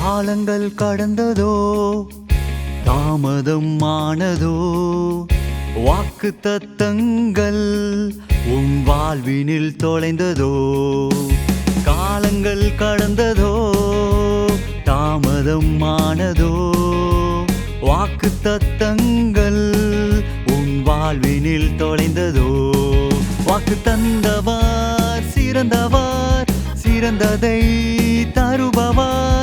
காலங்கள் கடந்ததோ தாமதம் ஆனதோ வாக்கு தத்தங்கள் உன் வாழ்வினில் தொலைந்ததோ காலங்கள் கடந்ததோ தாமதம் ஆனதோ வாக்கு தத்தங்கள் உன் வாழ்வினில் தொலைந்ததோ வாக்கு தந்தவர் சிறந்தவர் சிறந்ததை தருபவர்